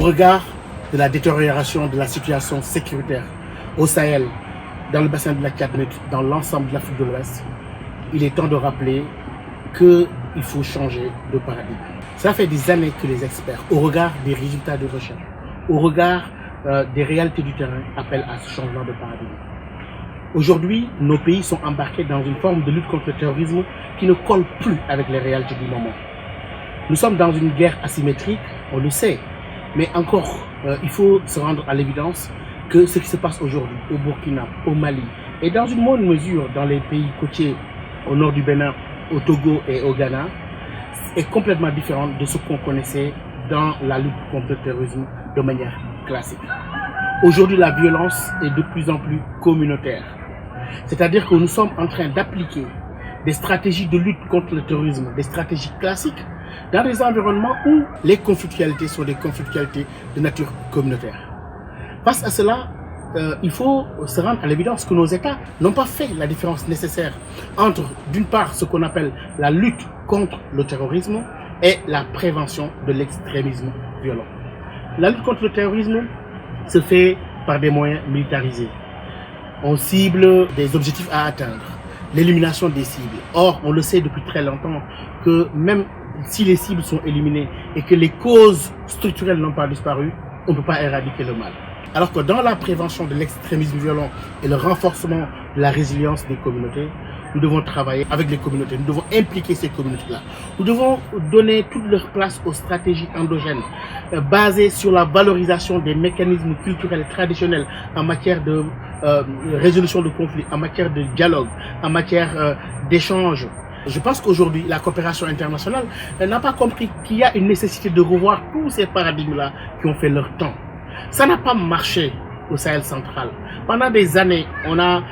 regard de la détérioration de la situation sécuritaire au Sahel, dans le bassin de la Tchad-Nègre, dans l'ensemble de l'Afrique de l'Ouest, il est temps de rappeler qu'il faut changer de paradigme. Ça fait des années que les experts, au regard des résultats de recherche, au regard des réalités du terrain, appellent à ce changement de paradigme. Aujourd'hui, nos pays sont embarqués dans une forme de lutte contre le terrorisme qui ne colle plus avec les réalités du moment. Nous sommes dans une guerre asymétrique, on le sait, mais encore, il faut se rendre à l'évidence que ce qui se passe aujourd'hui au Burkina, au Mali, et dans une moindre mesure dans les pays côtiers au nord du Bénin, au Togo et au Ghana, est complètement différent de ce qu'on connaissait dans la lutte contre le terrorisme de manière classique. Aujourd'hui, la violence est de plus en plus communautaire. C'est-à-dire que nous sommes en train d'appliquer des stratégies de lutte contre le terrorisme, des stratégies classiques, dans des environnements où les conflictualités sont des conflictualités de nature communautaire. Face à cela, il faut se rendre à l'évidence que nos États n'ont pas fait la différence nécessaire entre, d'une part, ce qu'on appelle la lutte contre le terrorisme et la prévention de l'extrémisme violent. La lutte contre le terrorisme se fait par des moyens militarisés. On cible des objectifs à atteindre, l'élimination des cibles. Or, on le sait depuis très longtemps que même si les cibles sont éliminées et que les causes structurelles n'ont pas disparu, on ne peut pas éradiquer le mal. Alors que dans la prévention de l'extrémisme violent et le renforcement de la résilience des communautés, nous devons travailler avec les communautés, nous devons impliquer ces communautés-là. Nous devons donner toute leur place aux stratégies endogènes, basées sur la valorisation des mécanismes culturels traditionnels en matière de résolution de conflits, en matière de dialogue, en matière d'échange. Je pense qu'aujourd'hui, la coopération internationale n'a pas compris qu'il y a une nécessité de revoir tous ces paradigmes-là qui ont fait leur temps. Ça n'a pas marché au Sahel central. Pendant des années, on a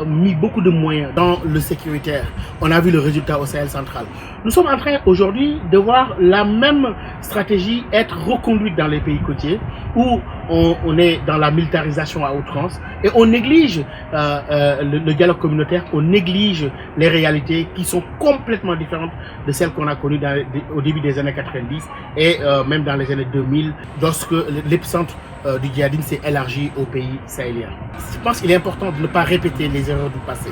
mis beaucoup de moyens dans le sécuritaire. On a vu le résultat au Sahel central. Nous sommes en train aujourd'hui de voir la même stratégie être reconduite dans les pays côtiers où on est dans la militarisation à outrance et on néglige le dialogue communautaire, on néglige les réalités qui sont complètement différentes de celles qu'on a connues au début des années 90 et même dans les années 2000 lorsque l'épicentre du djihadisme s'est élargi aux pays sahéliens. Je pense qu'il est important de ne pas répéter les erreurs du passé.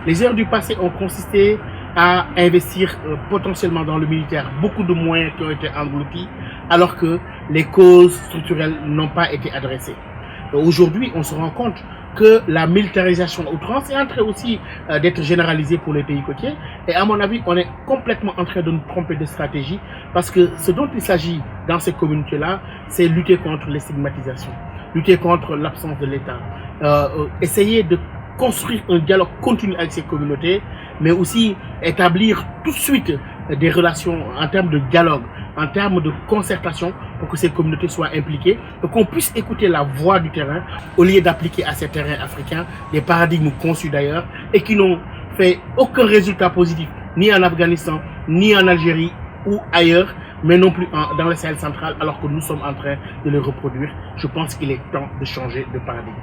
Les erreurs du passé ont consisté à investir potentiellement dans le militaire beaucoup de moyens qui ont été engloutis alors que les causes structurelles n'ont pas été adressées. Aujourd'hui, on se rend compte que la militarisation à outrance est en train aussi d'être généralisée pour les pays côtiers. Et à mon avis, on est complètement en train de nous tromper de stratégie parce que ce dont il s'agit dans ces communautés-là, c'est lutter contre les stigmatisations, lutter contre l'absence de l'État, essayer de construire un dialogue continu avec ces communautés, mais aussi établir tout de suite des relations en termes de dialogue, en termes de concertation pour que ces communautés soient impliquées et qu'on puisse écouter la voix du terrain au lieu d'appliquer à ces terrains africains des paradigmes conçus d'ailleurs et qui n'ont fait aucun résultat positif ni en Afghanistan, ni en Algérie ou ailleurs, mais non plus dans le Sahel central alors que nous sommes en train de les reproduire. Je pense qu'il est temps de changer de paradigme.